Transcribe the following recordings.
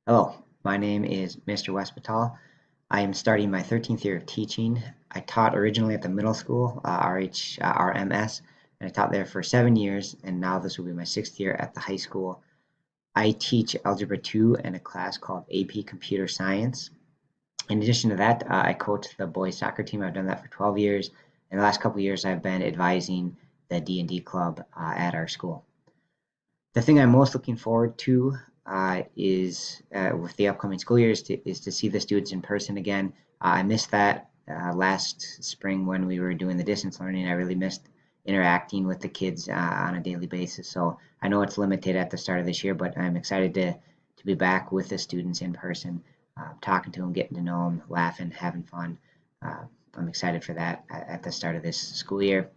Hello, my name is Mr. Westpatal. I am starting my 13th year of teaching. I taught originally at the middle school, RMS, and I taught there for 7 years, and now this will be my 6th year at the high school. I teach Algebra 2 in a class called AP Computer Science. In addition to that, I coach the boys soccer team. I've done that for 12 years. In the last couple of years, I've been advising the D&D club at our school. The thing I'm most looking forward to is with the upcoming school year is to see the students in person again. I missed that last spring when we were doing the distance learning. I really missed interacting with the kids on a daily basis. So I know it's limited at the start of this year, but I'm excited to be back with the students in person, talking to them, getting to know them, laughing, having fun. Uh, I'm excited for that at the start of this school year.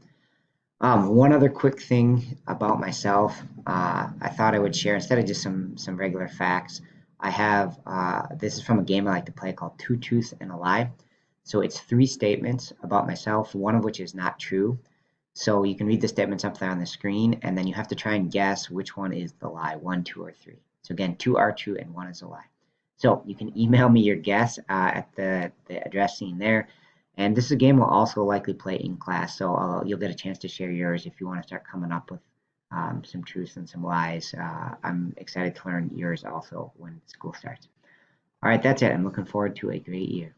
One other quick thing about myself, I thought I would share instead of just some regular facts. I have this is from a game I like to play called Two Truths and a Lie. So it's three statements about myself, one of which is not true. So you can read the statements up there on the screen, and then you have to try and guess which one is the lie, one, two, or three. So again, two are true and one is a lie. So you can email me your guess at the address seen there. And this is a game we'll also likely play in class, so you'll get a chance to share yours if you want to start coming up with some truths and some lies. I'm excited to learn yours also when school starts. All right, that's it. I'm looking forward to a great year.